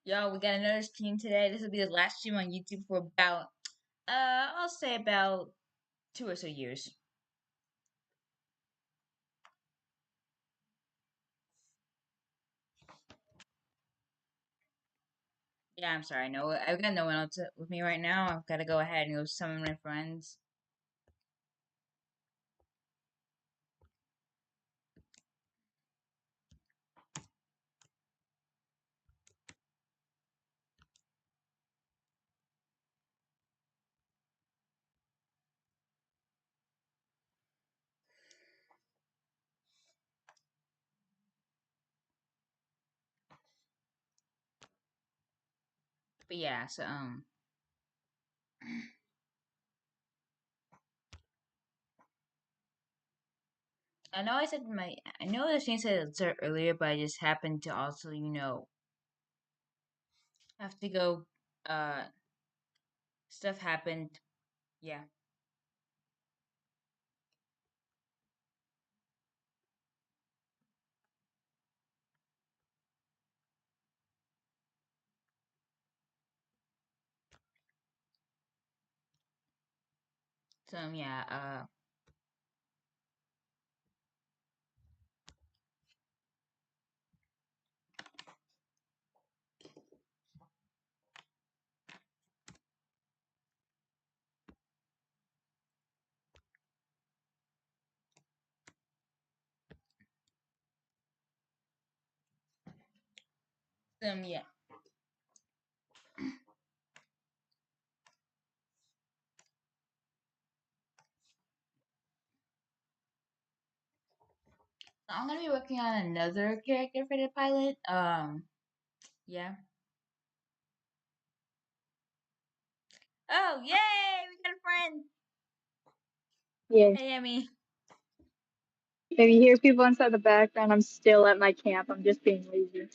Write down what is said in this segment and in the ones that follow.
Yo, we got another stream today. This will be the last stream on YouTube for about, I'll say about 2 or so years. Yeah, I'm sorry. No, I've got no one else with me right now. I've got to go ahead and go summon my friends. But yeah, so I know the stream said it start earlier, but I just happened to also, have to go. Stuff happened. Yeah. So yeah. Yeah. I'm gonna be working on another character for the pilot. Yeah. Oh, yay! We got a friend. Yeah. Hey, Emmy. If you hear people inside the background, I'm still at my camp. I'm just being lazy.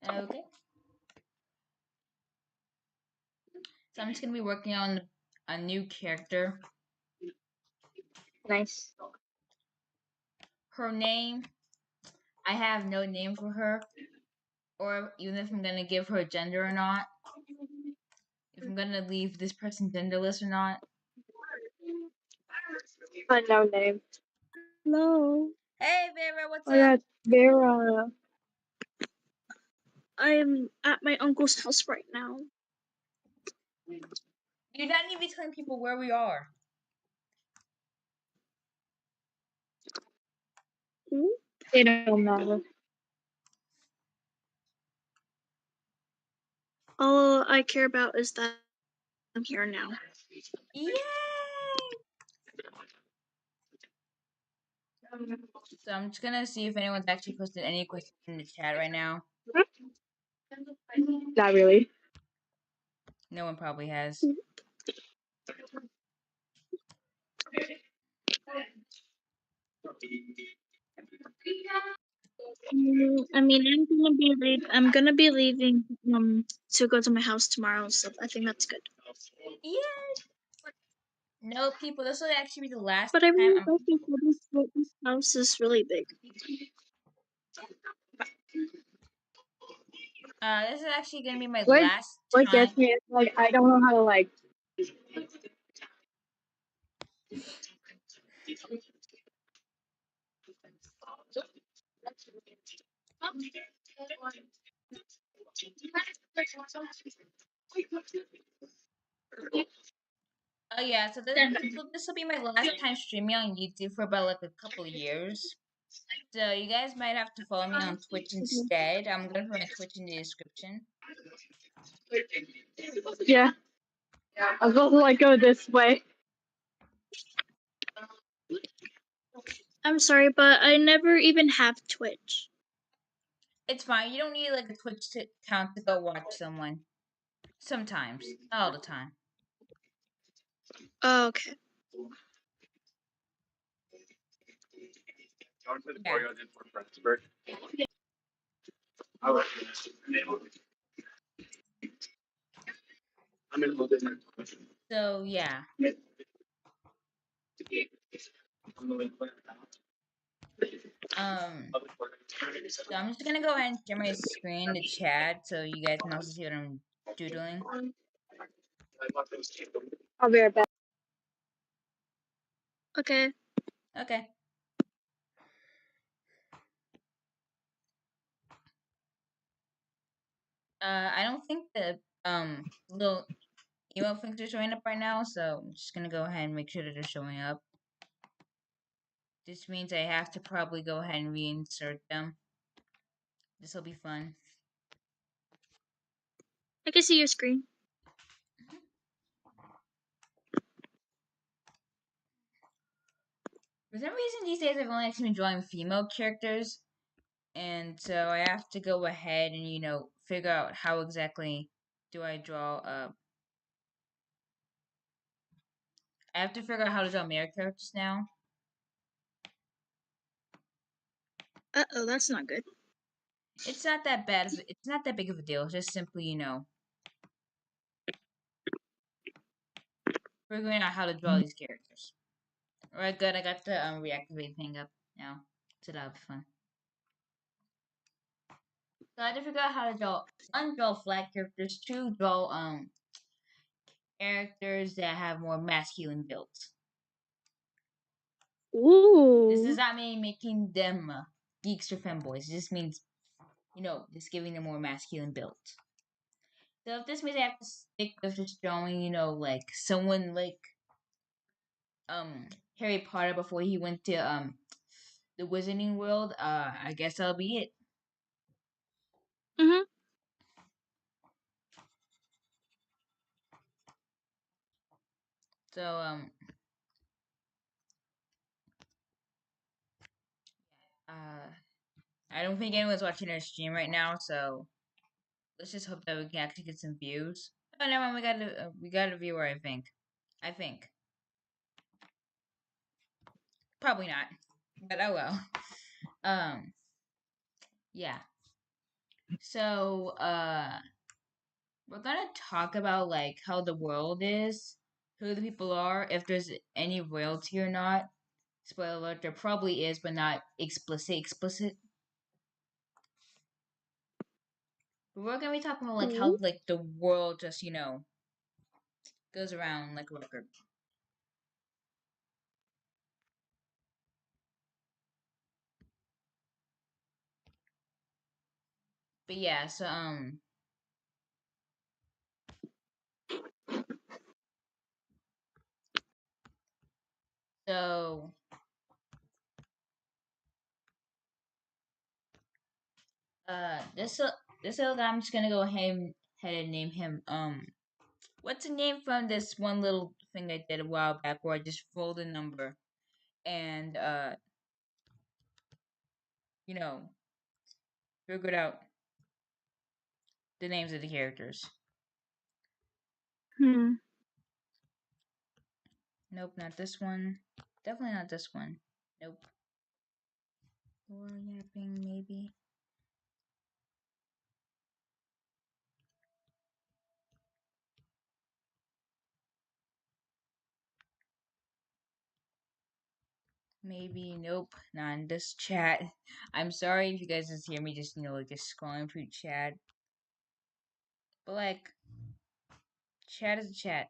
Okay. So I'm just gonna be working on a new character. Nice. Her name, I have no name for her, or even if I'm gonna give her a gender or not. If I'm gonna leave this person genderless or not. Unknown name. Hello. Hey, Vera, what's Oh, up? that's Vera. I am at my uncle's house right now. You're not even telling people where we are. They don't matter. All I care about is that I'm here now. Yay! So I'm just gonna see if anyone's actually posted any questions in the chat right now. Not really. No one probably has. I mean, I'm gonna be leaving to go to my house tomorrow, so I think that's good. Yay! No, people, this will actually be the last But I time really I'm. like this house is really big. This is actually gonna be my What last what time. gets me is like I don't know how to like. Oh yeah, so this will be my last time streaming on YouTube for about like a couple of years. So you guys might have to follow me on Twitch instead. I'm gonna put my Twitch in the description. Yeah, I'm supposed to like go this way. I'm sorry, but I never even have Twitch. It's fine. You don't need like a Twitch account to go watch someone. Sometimes, not all the time. Oh, okay. So yeah. So I'm just gonna go ahead and share my screen to chat so you guys can also see what I'm doodling. I'll be right back. Okay. Okay. I don't think the little emote things are showing up right now, so I'm just gonna go ahead and make sure that they're showing up. This means I have to probably go ahead and reinsert them. This will be fun. I can see your screen. For some reason these days I've only actually been drawing female characters, and so I have to go ahead and figure out how exactly do I draw I have to figure out how to draw male characters now. Uh-oh, that's not good. It's not that bad. It's not that big of a deal. It's just simply, figuring out how to draw these characters. Alright, good. I got the reactivate thing up now, so that'll be fun. So I had to figure out how to draw flat characters, two draw characters that have more masculine builds. Ooh. This does not mean making them geeks or femboys. It just means, just giving them more masculine builds. So if this means I have to stick with just drawing, like someone like Harry Potter before he went to the Wizarding World, I guess that'll be it. Mhm. So I don't think anyone's watching our stream right now, so let's just hope that we can actually get some views. Oh, never mind. We got a viewer. I think. Probably not, but oh well. Yeah. So we're gonna talk about like how the world is, who the people are, if there's any royalty or not. Spoiler alert: there probably is, but not explicit. But we're gonna be talking about like how like the world just goes around like a record. But yeah, so this little guy, I'm just gonna go ahead and name him what's the name from this one little thing I did a while back where I just rolled a number and you know figured out the names of the characters. Nope, not this one. Definitely not this one. Nope. Or yapping maybe. Maybe nope, not in this chat. I'm sorry if you guys just hear me just like just scrolling through chat. But like chat is a chat.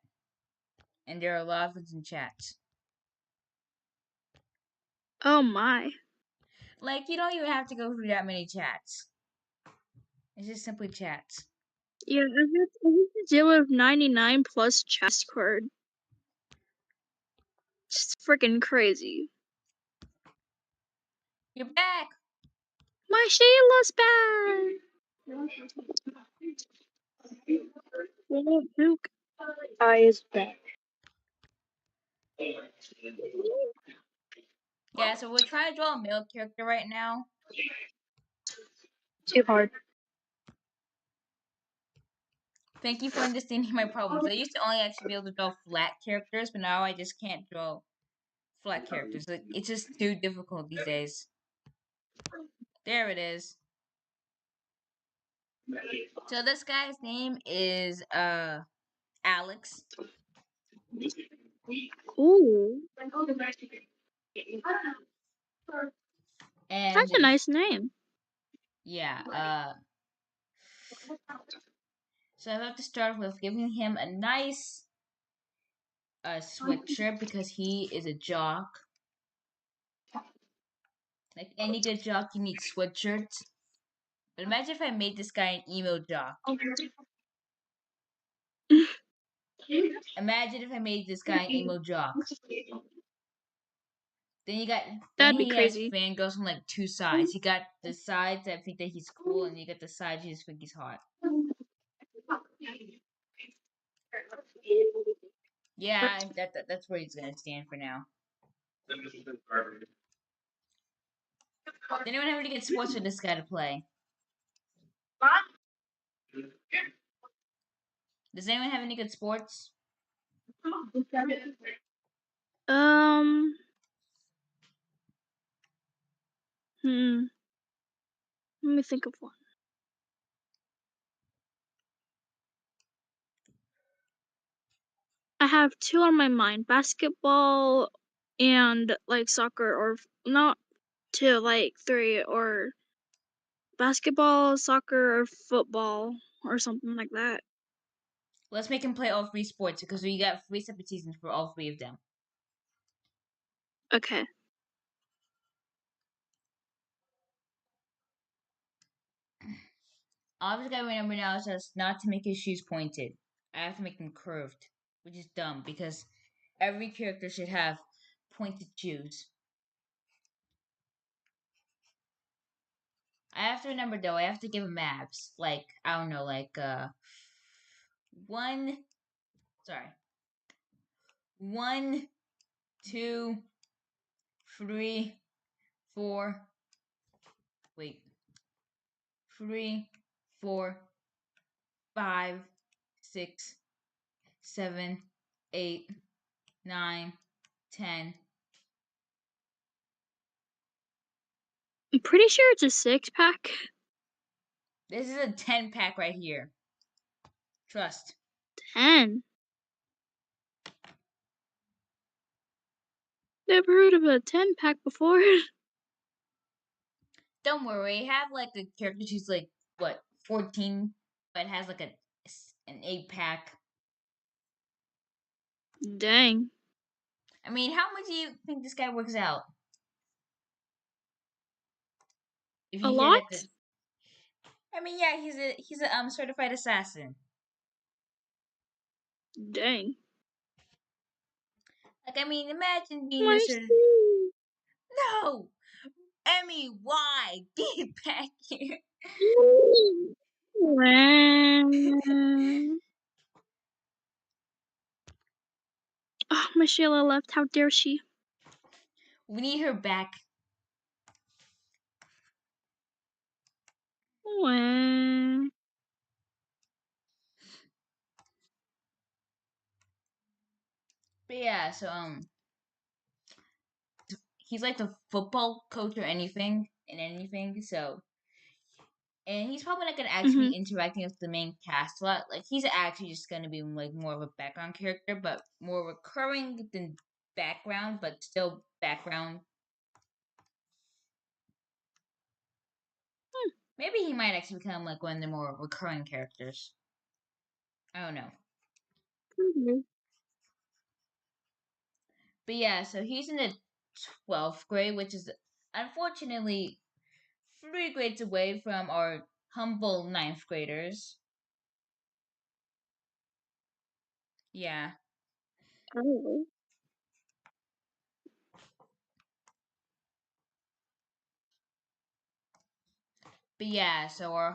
And there are a lot of things in chats. Oh my. Like you don't even have to go through that many chats. It's just simply chats. Yeah, I have to deal with 99 plus Discord. It's freaking crazy. You're back! My Sheila's back! What up, Duke? I is back. Yeah, so we're trying to draw a male character right now. Too hard. Thank you for understanding my problems. I used to only actually be able to draw flat characters, but now I just can't draw flat characters. Like, it's just too difficult these days. There it is. So this guy's name is Alex. Ooh. And That's a nice name. yeah, so I have to start with giving him a nice sweatshirt because he is a jock. Like any good jock, you need sweatshirts. But imagine if I made this guy an emo jock. Imagine if I made this guy an emo jock. Then That'd be he has crazy. fangirls on like two sides. You got the sides that think that he's cool, and you got the sides you just think he's hot. Yeah, that's where he's gonna stand for now. Does anyone have any good sports for this guy to play? Does anyone have any good sports? Let me think of one. I have two on my mind: basketball and like soccer, or not two, like three, or basketball, soccer, or football, or something like that. Let's make him play all three sports because we got three separate seasons for all three of them. Okay. All I've got to remember now is just not to make his shoes pointed. I have to make them curved, which is dumb because every character should have pointed shoes. I have to remember though, I have to give him abs. Like, I don't know, like one sorry. 1, 2, 3, 4. Wait. 3, 4, 5, 6, 7, 8, 9, 10. I'm pretty sure it's a 6-pack. This is a 10-pack right here. Trust. 10. Never heard of a 10-pack before. Don't worry, I have like a character who's like what 14, but has like an 8-pack. Dang. I mean, how much do you think this guy works out? If A you hit lot? at the, I mean, yeah, he's a certified assassin. Dang. Like, I mean, imagine being a I certified. see. No, Emmy, why? Get back here. Oh, my Sheila left. How dare she? We need her back. But yeah, so he's like the football coach or anything and anything. So, and he's probably not gonna actually Mm-hmm. be interacting with the main cast a lot. Like he's actually just gonna be like more of a background character, but more recurring than background, but still background. Maybe he might actually become like one of the more recurring characters. I don't know. Mm-hmm. But yeah, so he's in the 12th grade, which is unfortunately 3 grades away from our humble ninth graders. Yeah. Oh. But yeah, so I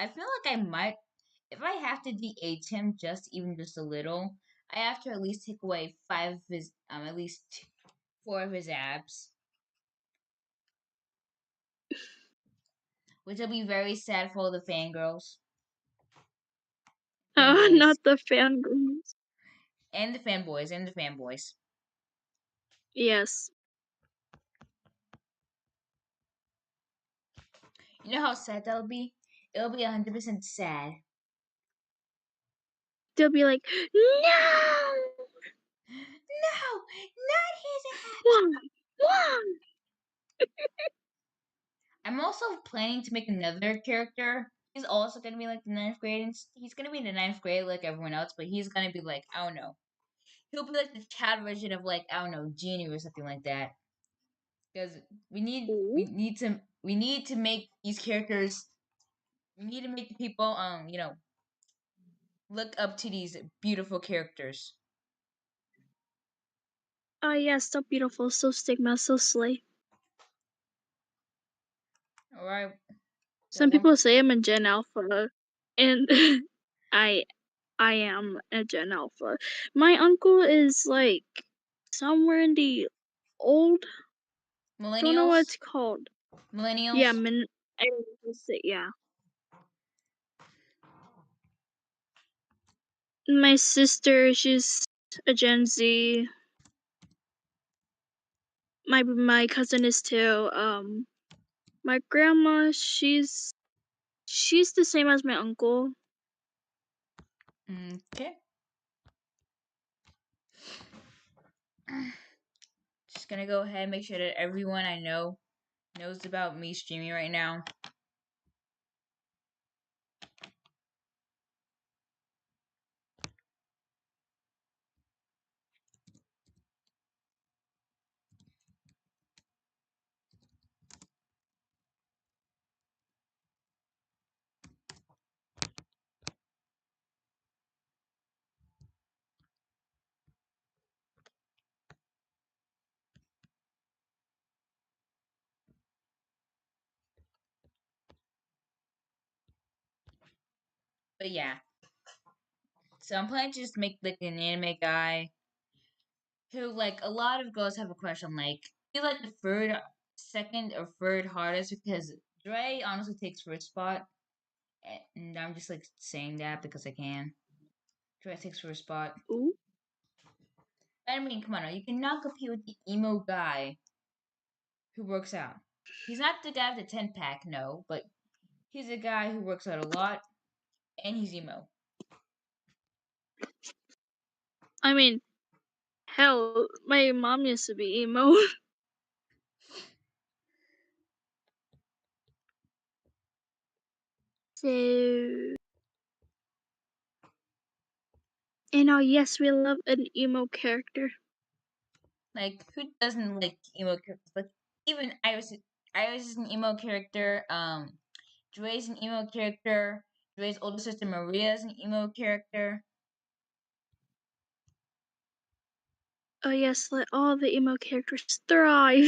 feel like I might if I have to de-age him even just a little, I have to at least take away 5 of his at least 4 of his abs. Which will be very sad for all the fangirls. Oh, Fanboys. not the fangirls. And the fanboys. Yes. You know how sad that'll be? It'll be 100% sad. They'll be like, no! No! Not his abs! Why? Why? I'm also planning to make another character. He's also gonna be like the ninth grade, and he's gonna be in the ninth grade like everyone else, but he's gonna be like, I don't know. He'll be like the child version of like, I don't know, Genie or something like that. Because Ooh. we need to make these characters. We need to make the people look up to these beautiful characters. Oh yeah, so beautiful, so stigma, so slay. All right. So Some people say I'm a Gen Alpha, and I I am a Gen Alpha. My uncle is like somewhere in the old. Don't know what millennials, it's called. Yeah, millennials. I would say, yeah. My sister, she's a Gen Z. My cousin is too. My grandma, she's the same as my uncle. Okay. Just gonna go ahead and make sure that everyone I know knows about me streaming right now. But yeah. So I'm planning to just make like an anime guy who like a lot of girls have a crush on. Like he's like the second or third hardest because Dre honestly takes first spot, and I'm just like saying that because I can. Dre takes first spot. Ooh. I mean, come on, you cannot compete with the emo guy who works out. He's not the guy with the 10 pack, no, but he's a guy who works out a lot and he's emo. I mean, hell, my mom used to be emo. So, and oh yes, we love an emo character. Like, who doesn't like emo characters? Like, even Iris is an emo character. Dre's an emo character. Dre's older sister Maria is an emo character. Oh yes, let all the emo characters thrive.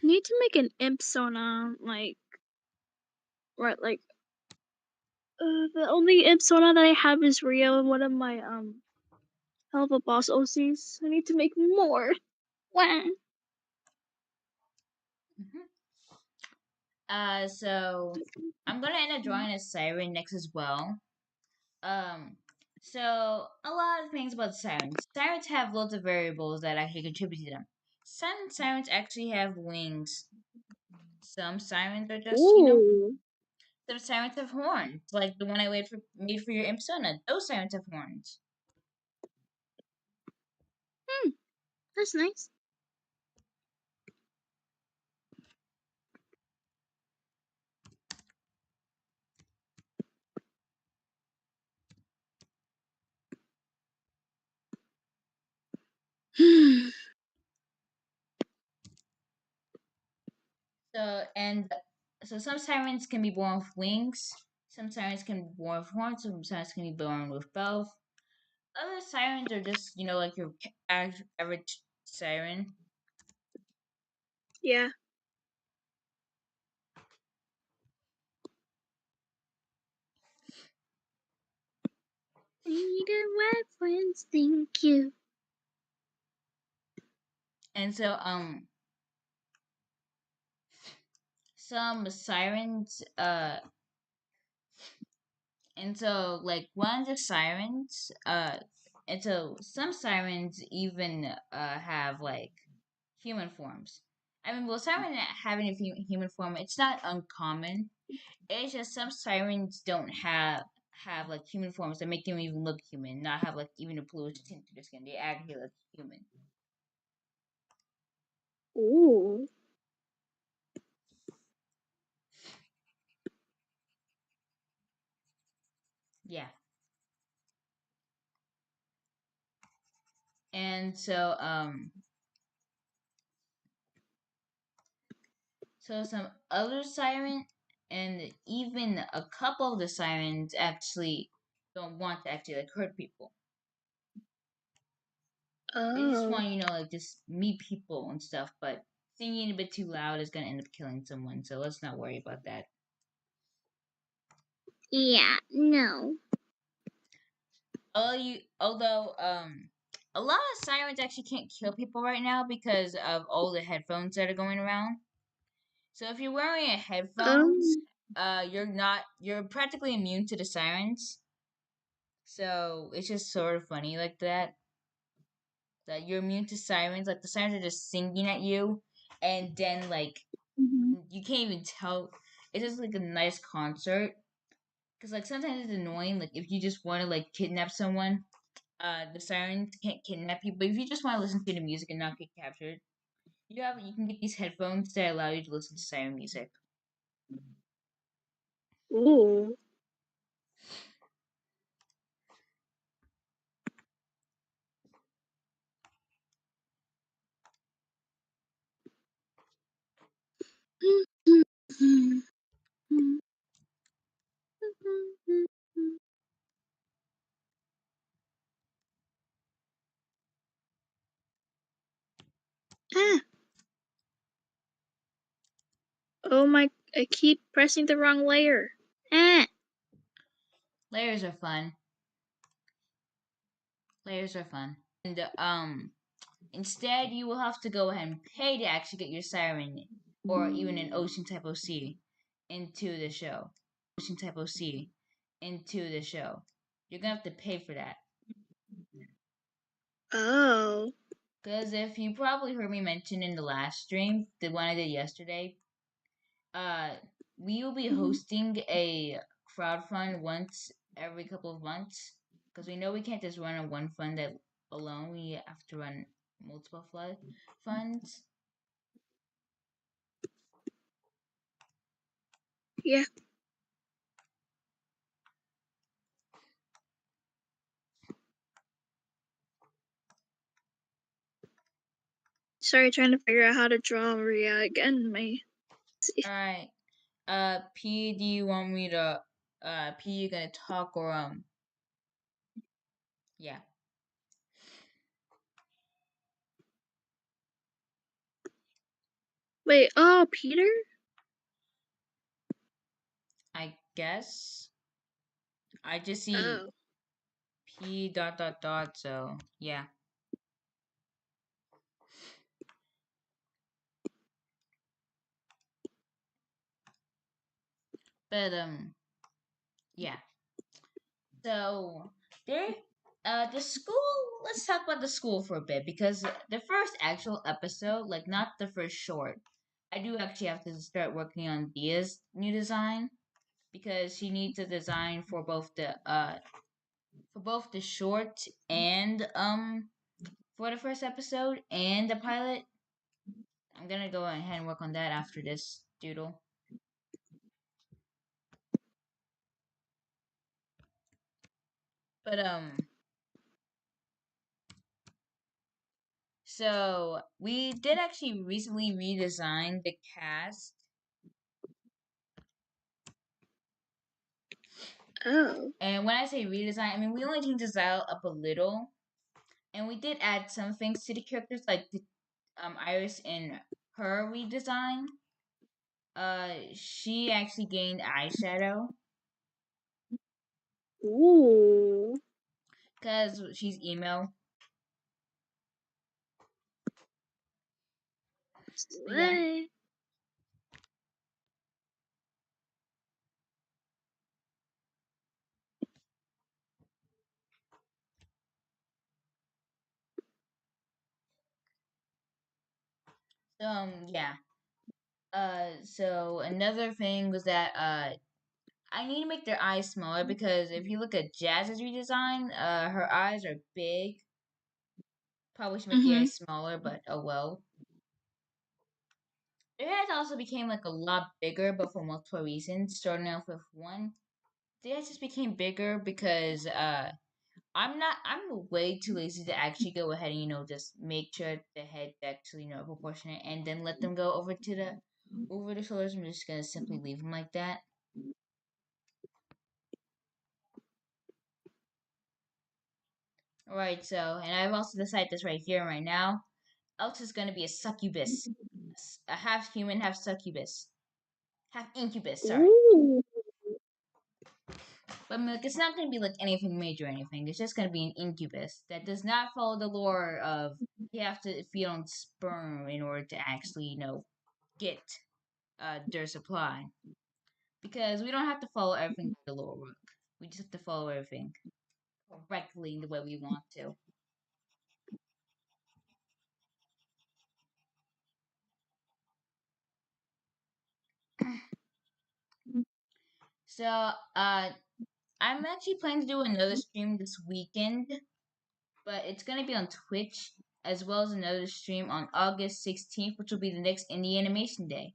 Need to make an imp sona, like, right, like, the only imp sona that I have is Rio and one of my, Hell of a Boss OCs. I need to make more. Wah. So I'm gonna end up drawing a siren next as well. Um, so a lot of things about sirens. Sirens have lots of variables that actually contribute to them. Some sirens actually have wings. Some sirens are just, Ooh. some sirens have horns, like the one I made for your Imsona. Those sirens have horns. That's nice. So some sirens can be born with wings. Some sirens can be born with horns. Some sirens can be born with both. Other sirens are just, like your average siren. Yeah. I need a reference, thank you. And so, some sirens, and so like one of the sirens, and so some sirens even have like human forms. I mean, well, siren having a human form, it's not uncommon. It's just some sirens don't have like human forms that make them even look human, not have like even a bluish tint to their skin. They actually look human. Ooh. Yeah. And so some other siren and even a couple of the sirens actually don't want to actually like hurt people. They just Oh. want like just meet people and stuff, but singing a bit too loud is gonna end up killing someone, so let's not worry about that. Yeah, no. Although a lot of sirens actually can't kill people right now because of all the headphones that are going around. So if you're wearing a headphones, Um. you're practically immune to the sirens. So it's just sort of funny like that you're immune to sirens. Like the sirens are just singing at you, and then like Mhm. you can't even tell. It's just like a nice concert. Cause like sometimes it's annoying. Like if you just want to like kidnap someone, the sirens can't kidnap you. But if you just want to listen to the music and not get captured, you can get these headphones that allow you to listen to siren music. Ooh. Ah. Oh my! I keep pressing the wrong layer. Ah. Layers are fun. Layers are fun. And instead, you will have to go ahead and pay to actually get your siren or even an ocean type OC into the show. Ocean type OC into the show. You're gonna have to pay for that. Oh. Because if you probably heard me mention in the last stream, the one I did yesterday, uh, we will be hosting a crowd fund once every couple of months. Because we know we can't just run a one fund that alone. We have to run multiple flood funds. Yeah. Sorry, trying to figure out how to draw Maria again. All right. P, do you want me to? P, you gonna talk or Yeah. Wait. Oh, Peter. I guess I just see Oh. P dot dot dot. So yeah. But yeah. So there, the school. Let's talk about the school for a bit because the first actual episode, like not the first short, I do actually have to start working on Dia's new design because she needs a design for both the short and for the first episode and the pilot. I'm gonna go ahead and work on that after this doodle. But so we did actually recently redesign the cast. Oh. And when I say redesign, I mean we only changed the style up a little, and we did add some things to the characters, like the Iris in her redesign. She actually gained eyeshadow Ooh. because she's emo. But yeah, Slay. yeah. So another thing was that I need to make their eyes smaller because if you look at Jazz's redesign, her eyes are big. Probably should make the Mhm. eyes smaller, but oh well. Their heads also became like a lot bigger, but for multiple reasons. Starting off with one, their heads just became bigger because I'm way too lazy to actually go ahead and just make sure the head's actually proportionate and then let them go over the shoulders. I'm just gonna simply leave them like that. Alright, so and I've also decided this right here right now. Else is gonna be a succubus, a half human, half succubus, half incubus. Sorry. Ooh. But like, it's not going to be like anything major or anything. It's just going to be an incubus that does not follow the lore of you have to feed on sperm in order to actually, get their supply. Because we don't have to follow everything the lore work. We just have to follow everything correctly the way we want to. So, I'm actually planning to do another stream this weekend, but it's going to be on Twitch as well as another stream on August 16th, which will be the next Indie Animation Day.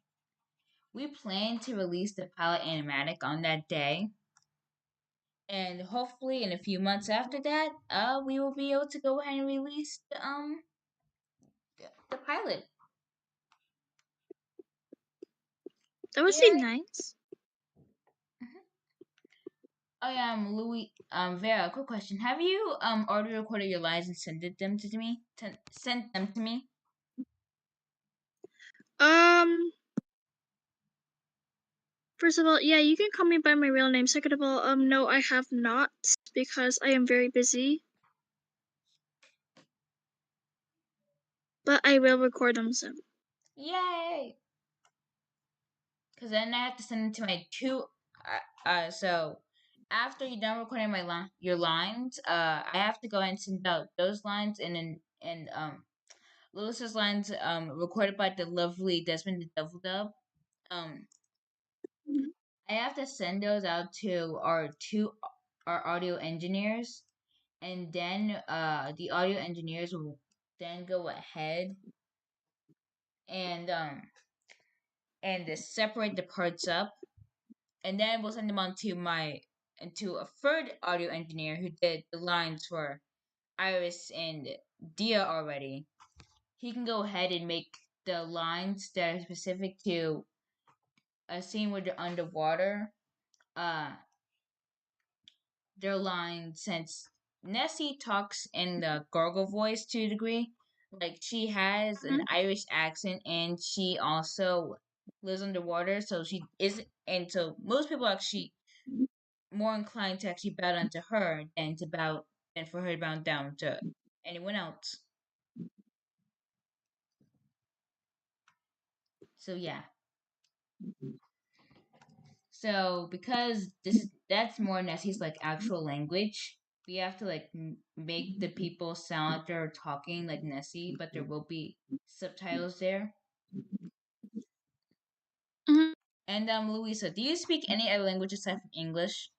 We plan to release the pilot animatic on that day, and hopefully in a few months after that, we will be able to go ahead and release the pilot. That would Yeah. be nice. Oh yeah, Louis. Vera, quick question: have you already recorded your lines and sent them to me? First of all, yeah, you can call me by my real name. Second of all, no, I have not because I am very busy. But I will record them soon. Yay! Because then I have to send it to my two. So after you're done recording your lines, I have to go and send out those lines and Lewis's lines recorded by the lovely Desmond the Devil Dub. Um, I have to send those out to our audio engineers, and then the audio engineers will then go ahead and separate the parts up, and then we'll send them on to a third audio engineer who did the lines for Iris and Dia already. He can go ahead and make the lines that are specific to a scene where they're underwater. Uh, their lines, since Nessie talks in the gargle voice to a degree. Like, she has an Irish accent and she also lives underwater, so she isn't. And so most people are actually more inclined to actually bow down to her than for her to bow down to anyone else. So yeah. So because that's more Nessie's like actual language, we have to like make the people sound like they're talking like Nessie, but there will be subtitles there. Mm-hmm. And Louisa, do you speak any other language aside from English?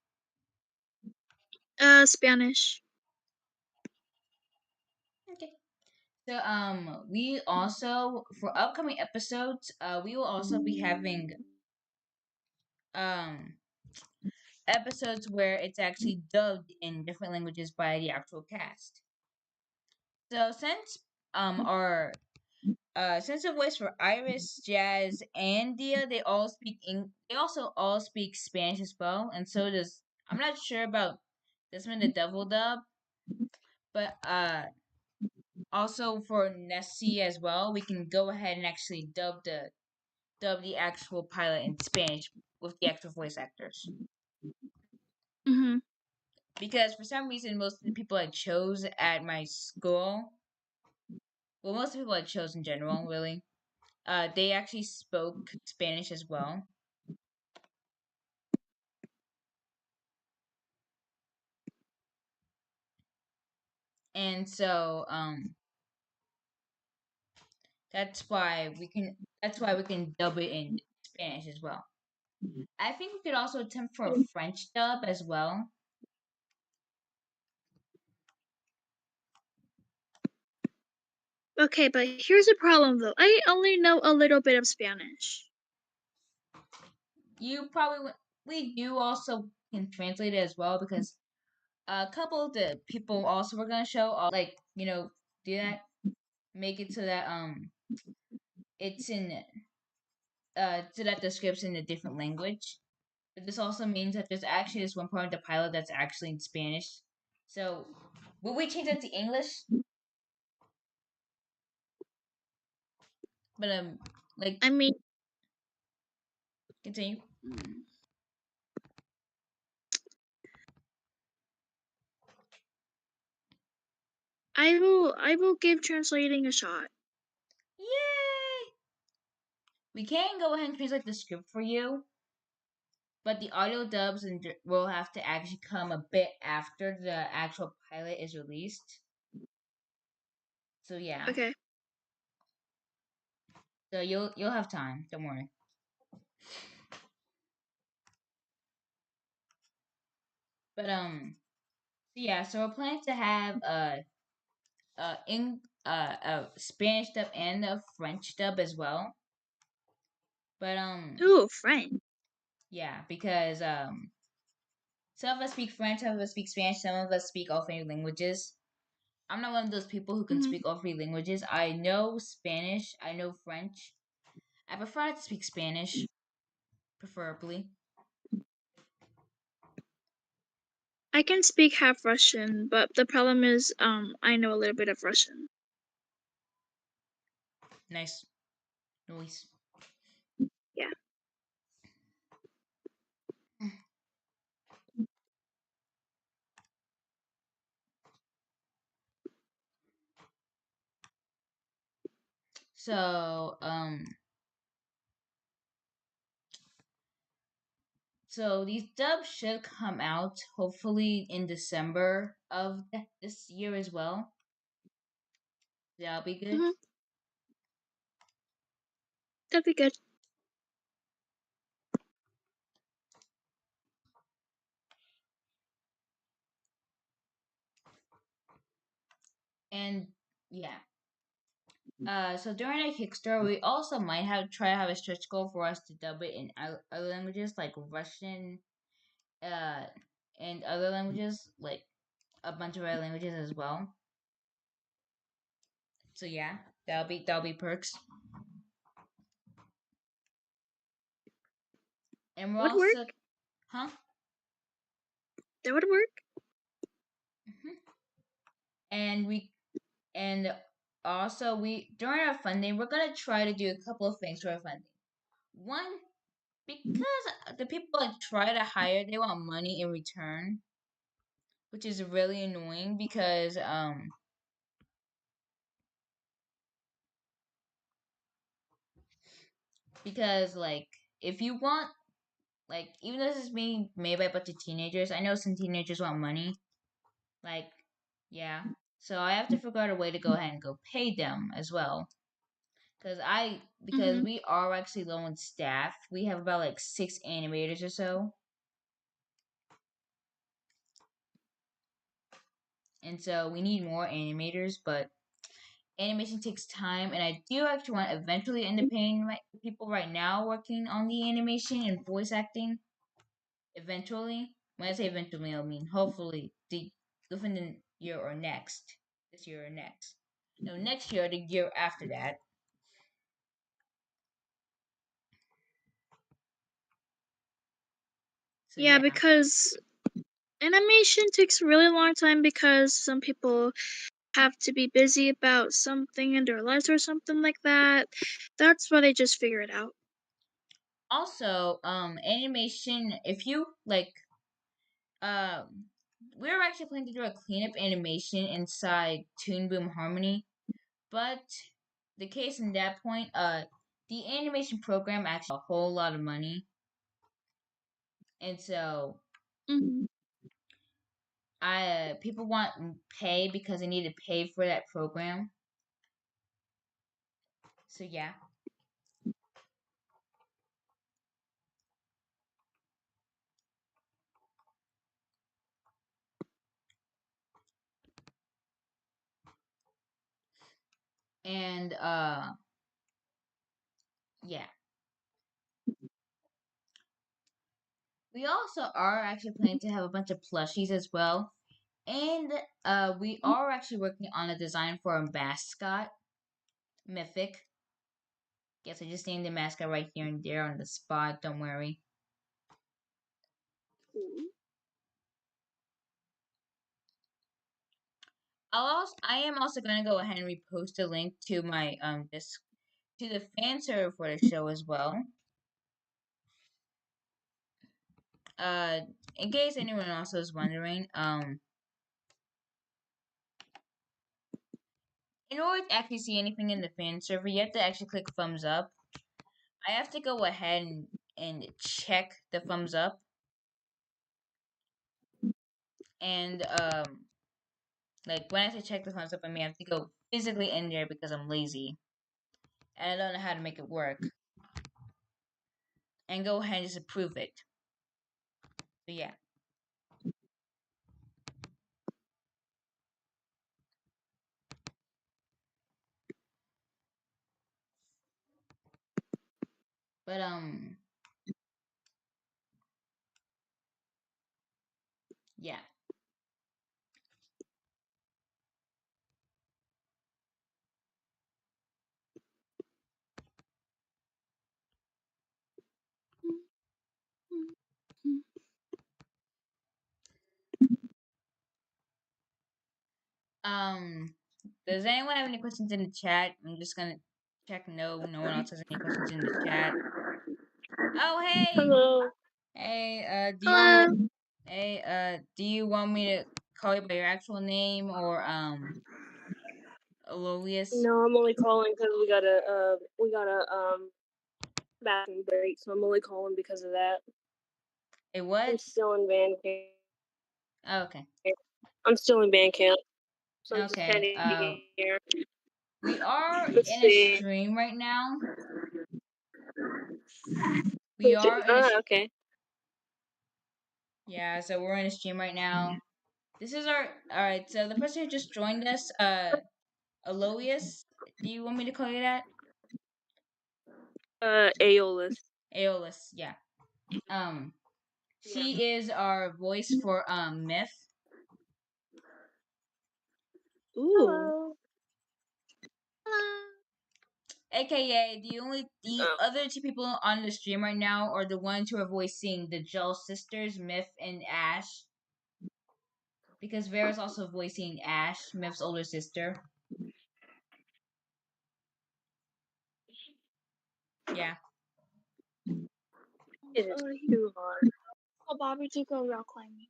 Spanish. Okay. So we also for upcoming episodes, we will also be having um episodes where it's actually dubbed in different languages by the actual cast. So since the voice for Iris, Jazz, and Dia, they also all speak Spanish as well, and so does I'm not sure about Desmond the Devil Dub, but also for Nessie as well, we can go ahead and actually dub the actual pilot in Spanish with the actual voice actors. Mm-hmm. Because for some reason, most of the people I chose at my school, well, most of the people I chose in general, really, they actually spoke Spanish as well. And so, that's why we can dub it in Spanish as well. I think we could also attempt for a French dub as well. Okay, but here's a problem though. I only know a little bit of Spanish. You probably we do also can translate it as well because a couple of the people also we're gonna show like do that, make it so that it's in so that the script's in a different language. But this also means that there's actually this one part of the pilot that's actually in Spanish. So will we change that to English? But like I mean, continue. I will give translating a shot. Yay! We can go ahead and translate the script for you, but the audio dubs will have to actually come a bit after the actual pilot is released. So yeah. Okay. So you'll have time. Don't worry. But so yeah. So we're planning to have a Spanish dub and a French dub as well. But Ooh, French. yeah, because some of us speak French, some of us speak Spanish, some of us speak all three languages. I'm not one of those people who can Mm-hmm. speak all three languages. I know Spanish, I know French. I prefer to speak Spanish, preferably. I can speak half Russian, but the problem is, I know a little bit of Russian. Nice. Noise. Yeah. So, so these dubs should come out hopefully in December of this year as well. That'll be good. Mm-hmm. That'd be good. And yeah. So during our Kickstarter, we also might try to have a stretch goal for us to dub it in other languages like Russian, uh, and other languages like a bunch of other languages as well. So yeah, that'll be perks. And we're Would work. also, huh? That would work. hmm And and also we during our funding, we're gonna try to do a couple of things for our funding. One, because the people I try to hire, they want money in return, which is really annoying because like if you want like even though this is being made by a bunch of teenagers, I know some teenagers want money. Like yeah, so I have to figure out a way to go ahead and go pay them as well. Because Mm-hmm. we are actually low on staff. We have about like 6 animators or so, and so we need more animators. But animation takes time, and I do actually want to eventually end up paying my people right now working on the animation and voice acting. Eventually, when I say eventually, I mean hopefully within the year or next, this year or next. No, next year, or the year after that. So Yeah, yeah. because animation takes a really long time because some people have to be busy about something in their lives or something like that. That's why they just figure it out. Also, animation. If you like, um, we're actually planning to do a cleanup animation inside Toon Boom Harmony, but the case in that point, the animation program actually a whole lot of money, and so Mm-hmm. I people want pay because they need to pay for that program. So yeah. And yeah. We also are actually planning to have a bunch of plushies as well. And we are actually working on a design for a mascot, Mythic. Guess I just named the mascot right here and there on the spot. Don't worry. I am also gonna go ahead and repost a link to my this to the fan server for the show as well. Uh, in case anyone else is wondering, in order to actually see anything in the fan server, you have to actually click thumbs up. I have to go ahead and check the thumbs up, and like when I say check the thumbs up, I may have to go physically in there because I'm lazy and I don't know how to make it work, and go ahead and just approve it. So yeah. But yeah. Um, does anyone have any questions in the chat? I'm just gonna check. No one else has any questions in the chat. Oh hey, Hello. hey. Hello. Do you want me to call you by your actual name or Aloysius? No, I'm only calling because we got a bathroom break, so I'm only calling because of that. Hey, I'm what? still in band camp. Oh, okay. I'm still in band camp, so I'm just Okay. heading here. We are Let's in a see. stream right now. We are in a Okay. Yeah, so we're in a stream right now. This is our all right. So the person who just joined us, Aloysius. Do you want me to call you that? Aeolus. Aeolus. Yeah. Um, Yeah. she is our voice for Myth. Ooh. Hello. AKA the Oh. other two people on the stream right now are the ones who are voicing the Gel sisters, Myth and Ash. Because Vera's also voicing Ash, Myth's older sister. Yeah. It is too hard. Oh, Bobby to go rock climbing.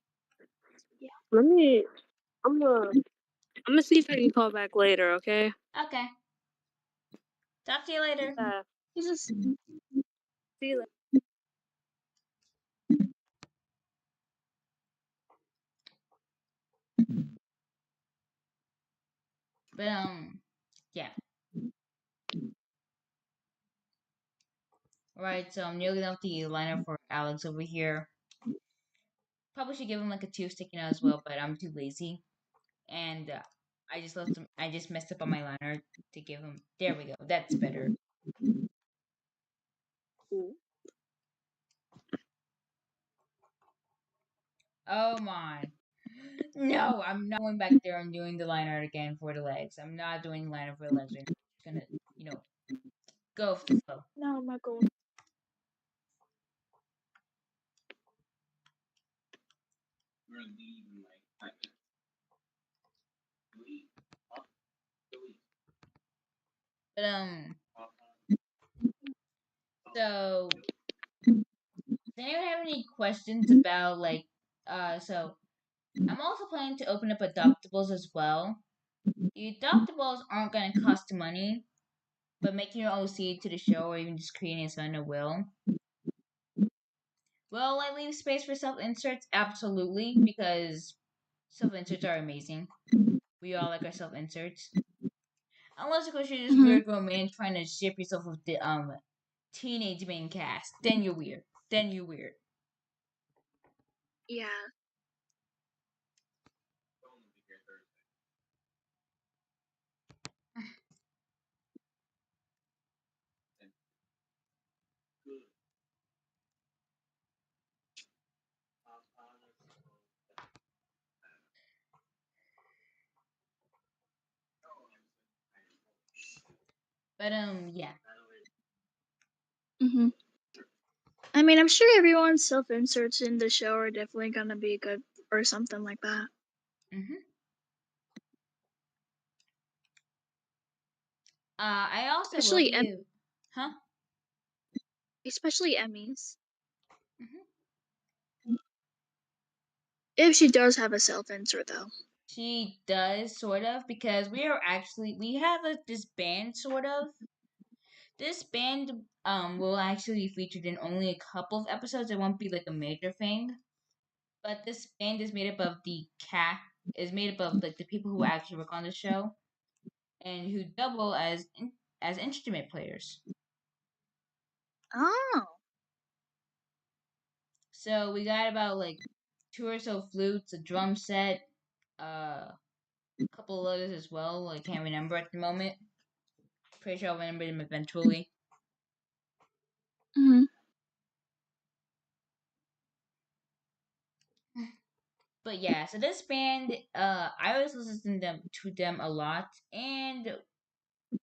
I'm gonna see if I can call back later, okay? Okay. Talk to you later. He's just See you later. But yeah. Alright, so I'm nearly off the liner for Alex over here. Probably should give him like a 2 sticky note as well, but I'm too lazy. And I just left him. I just messed up on my liner to give him. There we go. That's better. Oh my. No, I'm not going back there and doing the line art again for the legs. I'm not doing the liner for the legs. I'm just gonna, go with the flow. no, my goal. But so does anyone have any questions about like so I'm also planning to open up adoptables as well. The adoptables aren't gonna cost money, but making your own seed to the show or even just creating its own will. Will I leave space for self inserts? Absolutely, because self inserts are amazing. We all like our self inserts. Unless of course you're this weird grown man trying to ship yourself with the teenage main cast. Then you're weird. Then you're weird. Yeah. But yeah. Mhm. I mean, I'm sure everyone's self-inserts in the show are definitely gonna be good or something like that. Mhm. I also will Especially be, huh? especially Emmy's. Mhm. If she does have a self-insert though. She does sort of because we have this band sort of. This band will actually be featured in only a couple of episodes. It won't be like a major thing. But this band is made up of like the people who actually work on the show and who double as instrument players. Oh. So we got about like two or so flutes, a drum set, a couple of others as well. I can't remember at the moment. Pretty sure I'll remember them eventually. Mhm. But yeah, so this band, I always listen to them a lot, and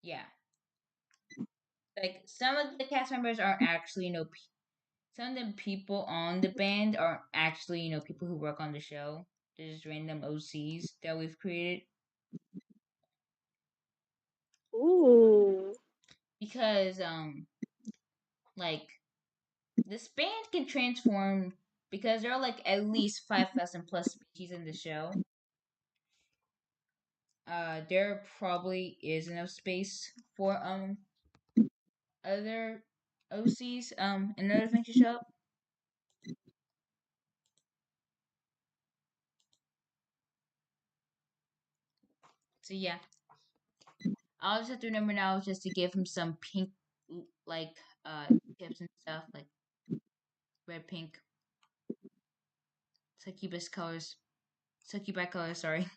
yeah, like some of the cast members aren't actually some of the people on the band aren't actually people who work on the show. They're just random OCs that we've created Ooh. because like this band can transform because there are like at least 5,000 plus species in the show. There probably is enough space for other OCs and other things to show up. So yeah, I'll just have to remember now just to give him some pink like tips and stuff like red, pink, succubus colors, succubi colors. Sorry.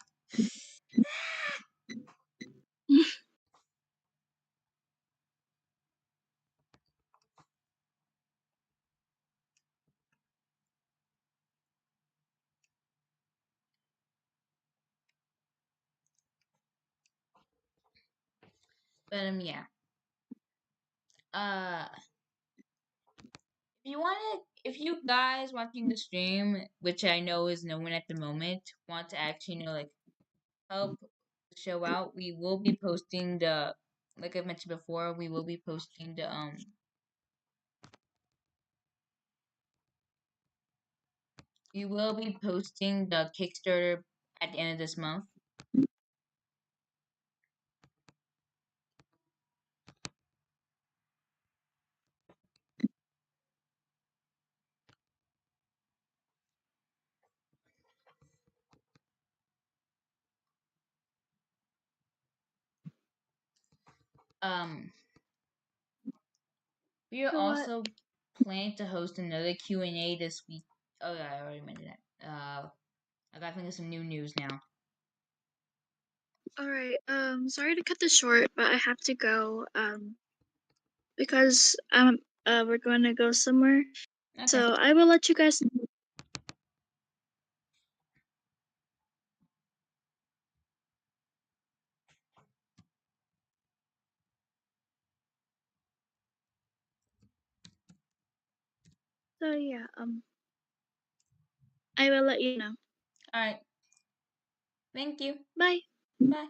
But yeah. Uh, if you guys watching the stream, which I know is no one at the moment, want to actually like help the show out, we will be posting like I mentioned before, we will be posting the Kickstarter at the end of this month. Um, we are So what? also planning to host another Q&A this week. Oh yeah, I already mentioned that. I gotta think of some new news now. Alright, sorry to cut this short, but I have to go, because we're going to go somewhere. Okay. So I will let you guys know. So yeah, I will let you know. All right. Thank you. Bye. Bye.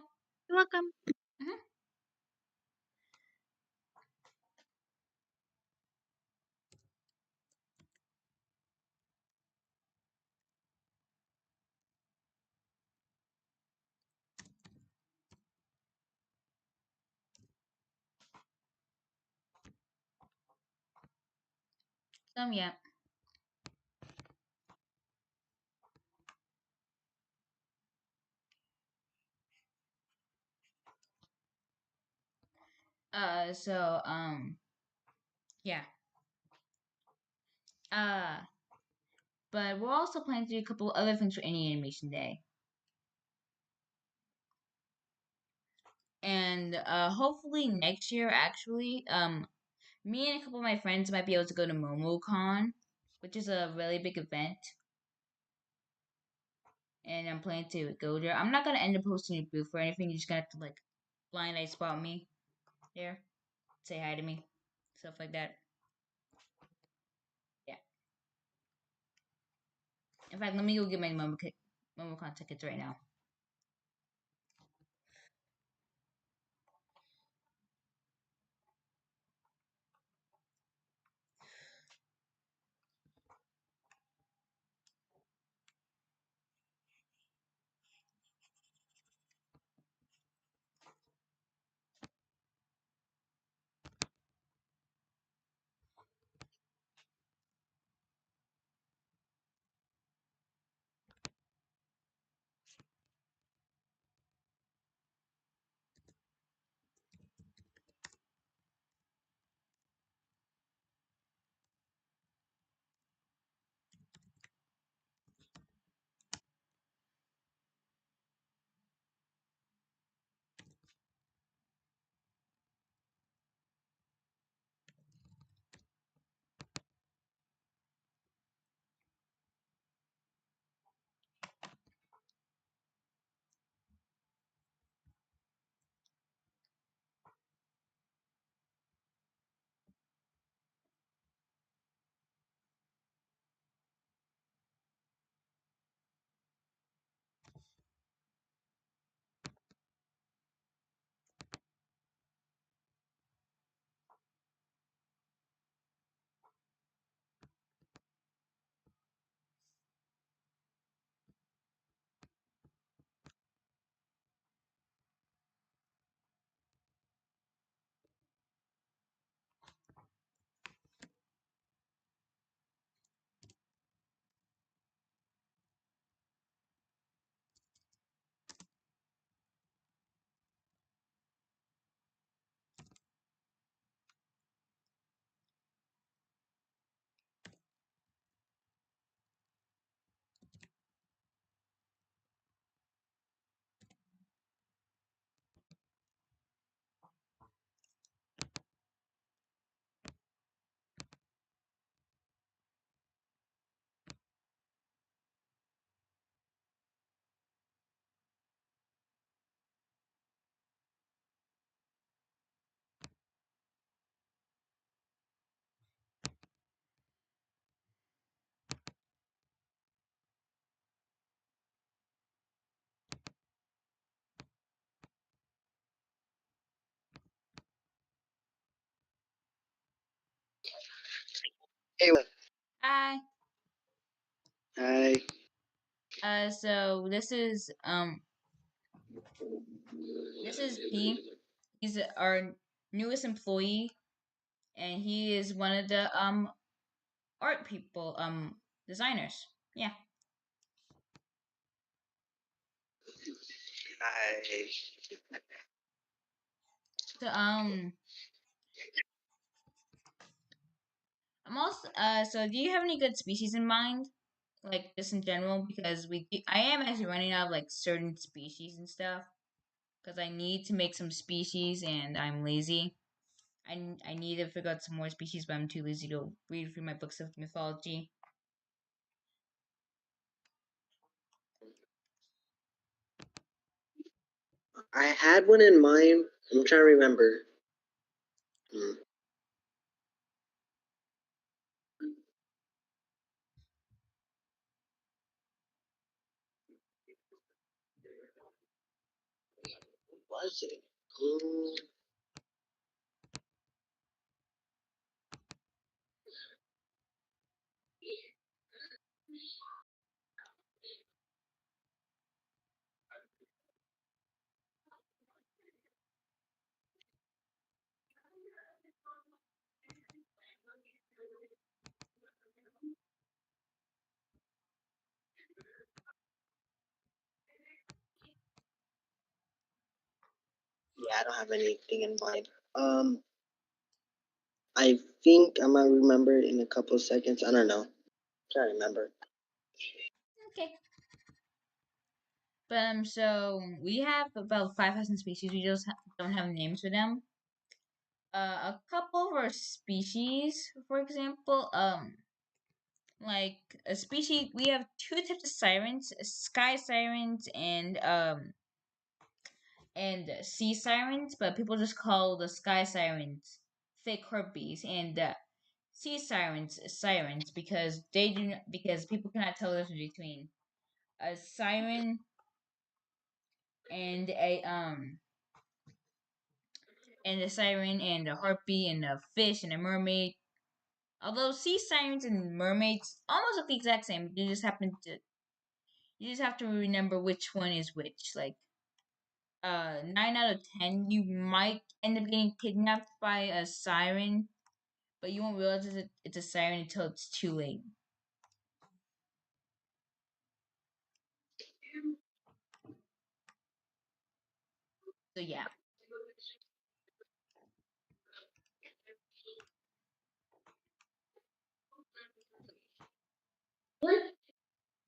You're welcome. Mhm. Yeah. So yeah. Uh, but we're also planning to do a couple other things for Indie Animation Day. And hopefully next year actually, me and a couple of my friends might be able to go to MomoCon, which is a really big event. And I'm planning to go there. I'm not gonna end up hosting a booth or anything. You're just gonna have to like blind eye spot me there. say hi to me, stuff like that. Yeah. In fact, let me go get my MomoCon tickets right now. Hey, Hi. hi. So this is P. He's our newest employee, and he is one of the art people, designers. Yeah. Hi. So I'm also so do you have any good species in mind? Like just in general, because I am actually running out of like certain species and stuff. Because I need to make some species, and I'm lazy. I need to figure out some more species, but I'm too lazy to read through my books of mythology. I had one in mind. I'm trying to remember. Hmm. What was it? Yeah, I don't have anything in mind. I think I might remember in a couple of seconds. I don't know. Trying to remember. Okay. But so we have about 5,000 species. We just don't have names for them. A couple of our species, for example, like a species, we have two types of sirens: sky sirens and sea sirens. But people just call the sky sirens fake harpies and sea sirens because because people cannot tell the difference between a siren and a siren and a harpy and a fish and a mermaid. Although sea sirens and mermaids almost look the exact same, you just have to remember which one is which. Like 9 out of 10, you might end up getting kidnapped by a siren, but you won't realize it's a siren until it's too late. So yeah.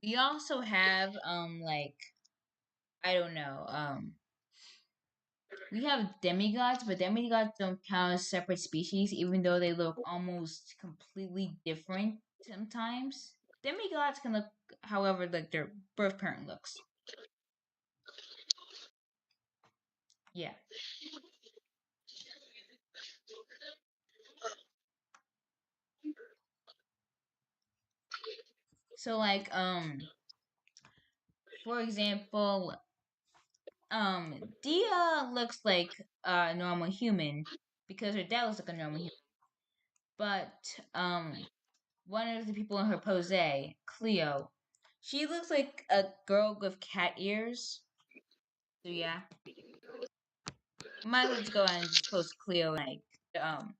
We also have like I don't know we have demigods, but demigods don't count as separate species, even though they look almost completely different sometimes. Demigods can look, however, like their birth parent looks. Yeah. So like for example, Dia looks like a normal human because her dad looks like a normal human. But one of the people in her pose, Cleo, she looks like a girl with cat ears. So yeah. Might let's go ahead and just post Cleo like I'm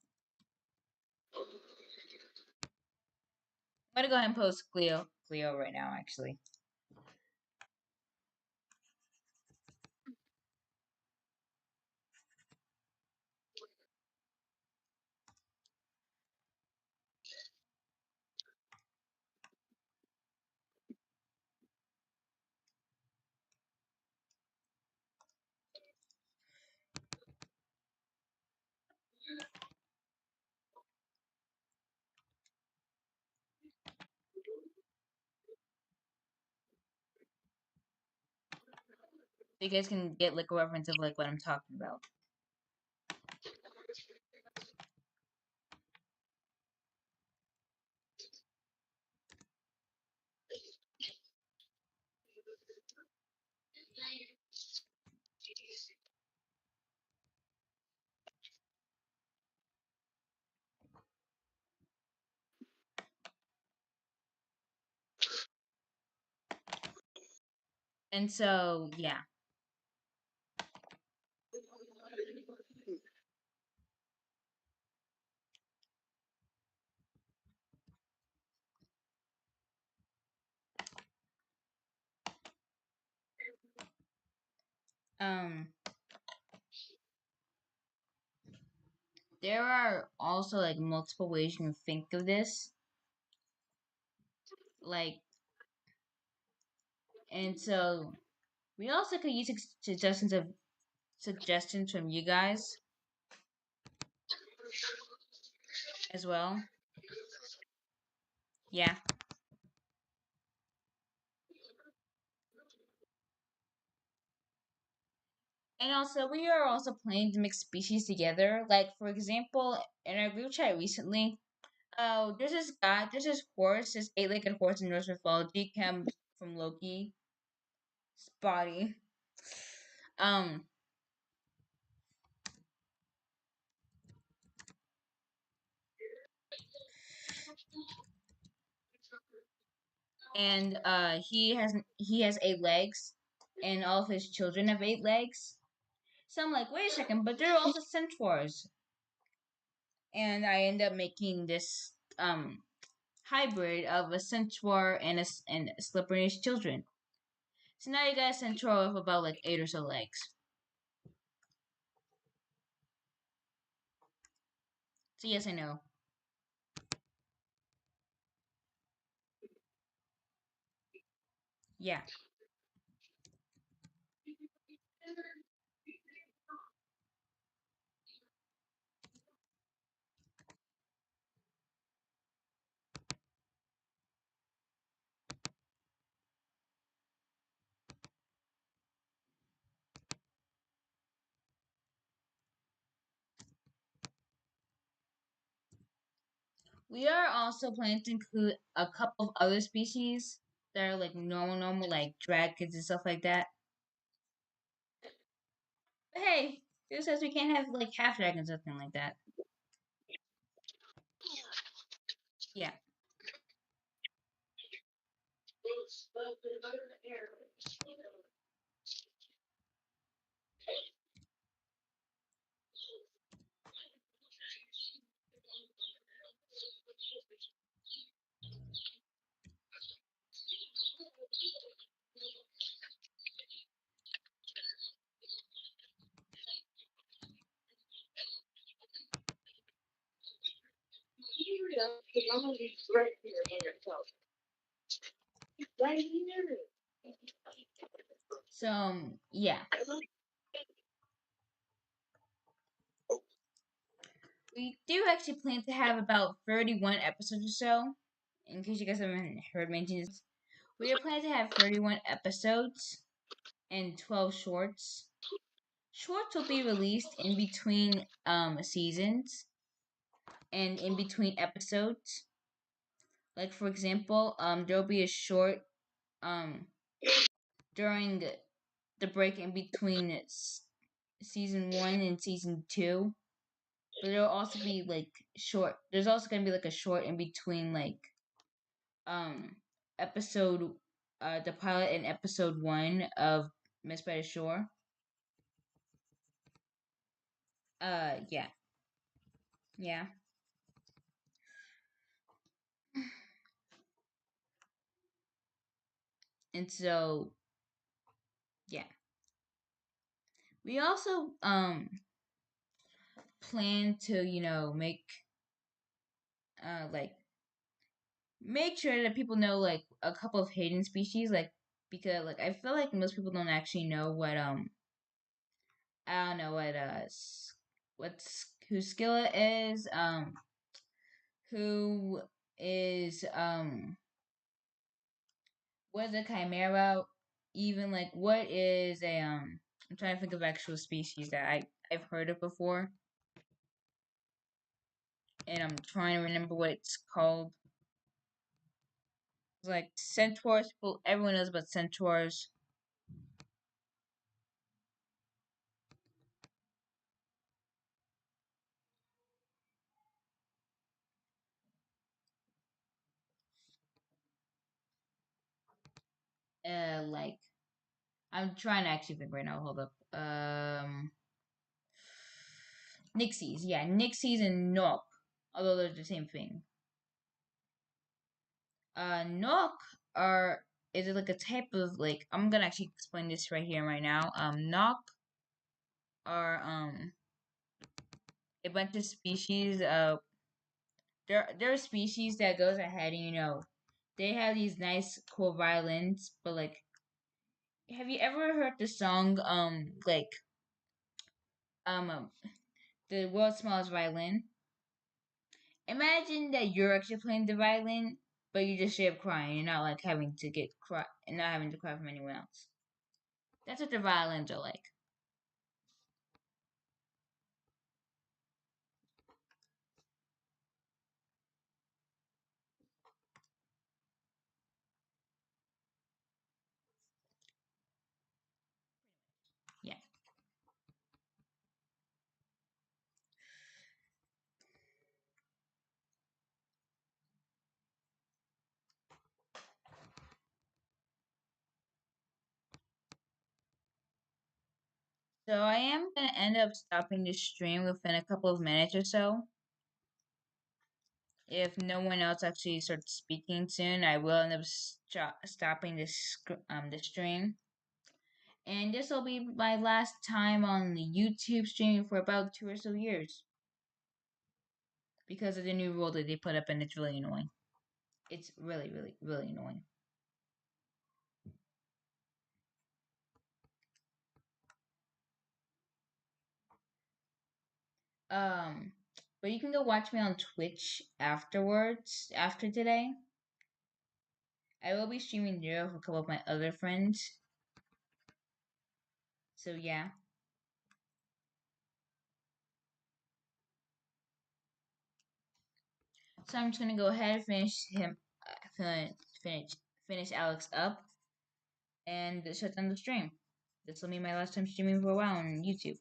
gonna go ahead and post Cleo right now actually. So you guys can get like a reference of like what I'm talking about. And so yeah. Um there are also like multiple ways you can think of this. Like and so we also could use suggestions from you guys as well. Yeah. And also, we are also planning to mix species together. Like, for example, in our group chat recently, there's this horse, this eight-legged horse in Norse mythology, comes from Loki's body. Um, and he has 8 legs, and all of his children have 8 legs. So I'm like, wait a second, but they're also centaurs. And I end up making this hybrid of a centaur and a slipper and his children. So now you got a centaur of about like 8 or so legs. So yes, I know. Yeah. We are also planning to include a couple of other species that are like normal, like dragons and stuff like that. But hey, who says we can't have like half dragons or something like that? Yeah. So yeah. We do actually plan to have about 31 episodes or so. In case you guys haven't heard mention this, we are planning to have 31 episodes and 12 shorts. Shorts will be released in between seasons and in between episodes. Like for example, there'll be a short um during the break in between season 1 and season 2. But there'll also be like short. There's also gonna be like a short in between like um episode the pilot and episode 1 of Miss by the Shore. Yeah. Yeah. And so yeah. We also plan to, like make sure that people know like a couple of hidden species, like because like I feel like most people don't actually know what I don't know what's who Skilla is, who is what is a chimera, even like what is a I'm trying to think of actual species that I've heard of before, and I'm trying to remember what it's called. It's like centaurs. Well, everyone knows about centaurs. Like I'm trying to actually think right now. Hold up. Nixies. Yeah, Nixies and Nook. Although they're the same thing. Nook are is it like a type of like I'm gonna actually explain this right here right now. Nook are a bunch of species. There are species that goes ahead and they have these nice cool violins, but like, have you ever heard the song um the world's smallest violin? Imagine that you're actually playing the violin, but you just straight up crying. You're not like having to get cry and not having to cry from anyone else. That's what the violins are like. Yeah. So I am gonna end up stopping the stream within a couple of minutes or so. If no one else actually starts speaking soon, I will end up stopping the stream. And this will be my last time on the YouTube stream for about 2 or so years because of the new rule that they put up, and it's really annoying. It's really, really, really annoying. But you can go watch me on Twitch afterwards, after today. I will be streaming there with a couple of my other friends. So yeah. So I'm just gonna go ahead and finish him, finish Alex up, and shut down the stream. This will be my last time streaming for a while on YouTube.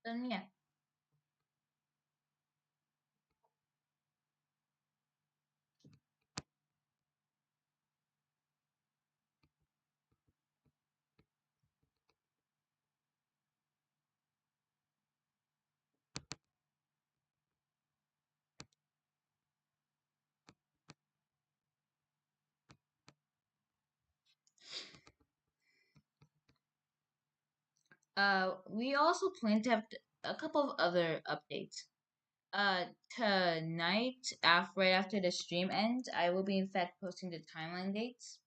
Then yeah. We also plan to have a couple of other updates. Tonight, right after the stream ends, I will be in fact posting the timeline dates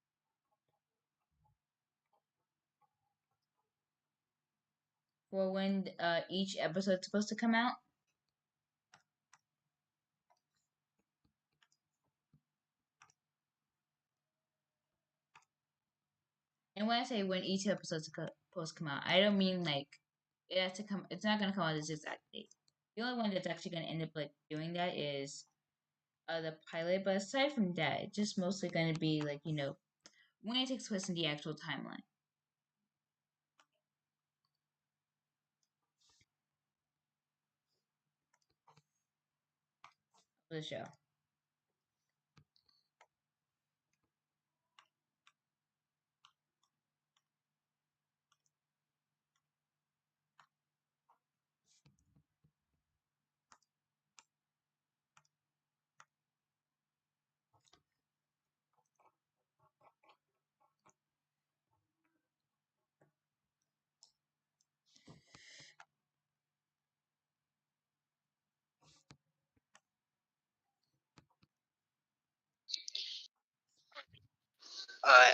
for when each episode is supposed to come out. And when I say when each episode is supposed to come out, I don't mean like it has to come. It's not gonna come out this exact date. The only one that's actually gonna end up like doing that is the pilot. But aside from that, it's just mostly gonna be like when it takes place in the actual timeline of the show.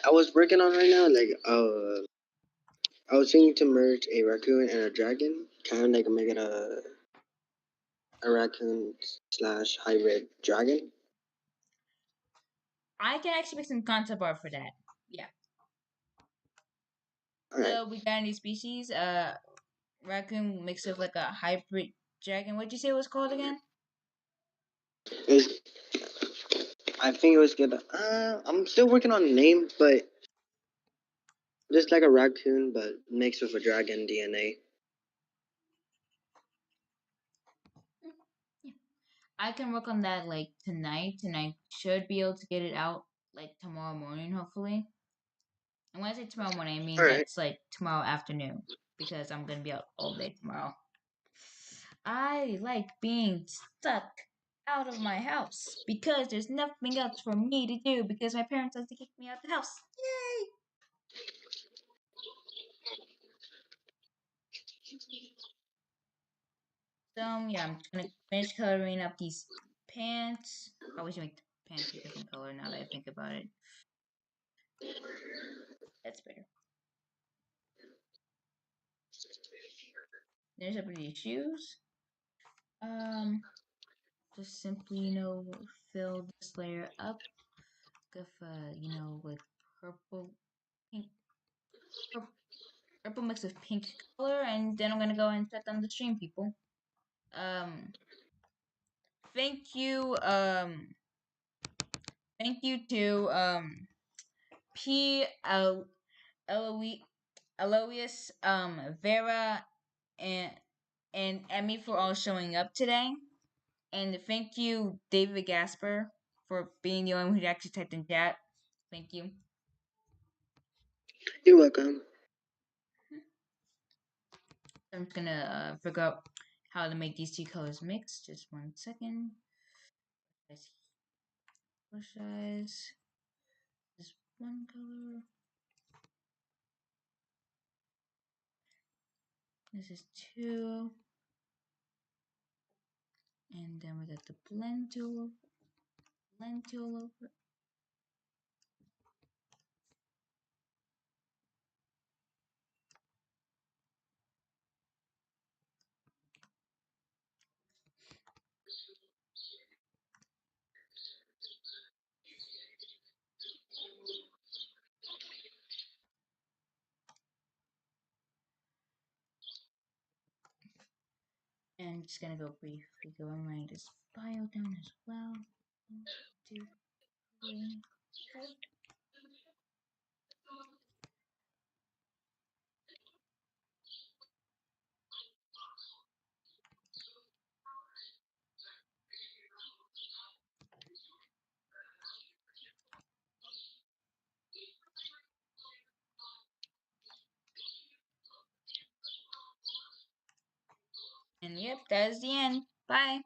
I was working on right now, like, I was thinking to merge a raccoon and a dragon, kind of like make it a raccoon slash hybrid dragon. I can actually make some concept art for that. Yeah. All right. So we got any species? Raccoon mixed with like a hybrid dragon. What'd you say it was called again? I think it was good. I'm still working on the name, but just like a raccoon, but mixed with a dragon DNA. Yeah. I can work on that like tonight, and I should be able to get it out like tomorrow morning, hopefully. And when I say tomorrow morning, I mean All right. that's like tomorrow afternoon because I'm gonna be out all day tomorrow. I like being stuck out of my house because there's nothing else for me to do because my parents like to kick me out the house. Yay! So yeah, I'm just gonna finish coloring up these pants. Probably should make the pants a different color now that I think about it. That's better. There's up these shoes. Just simply fill this layer up with with purple, pink, purple mix with pink color, and then I'm gonna go and set down the stream, people. Thank you, thank you to P. Eloise, Vera, and Emmy for all showing up today. And thank you, David Gasper, for being the only one who actually typed in chat. Thank you. You're welcome. I'm gonna figure out how to make these two colors mix. Just 1 second. Brush size. This one color. This is 2. And then we got the blend tool over. And just gonna go briefly go and write this bio down as well. 1, 2, 3, 4. And yep, that is the end. Bye.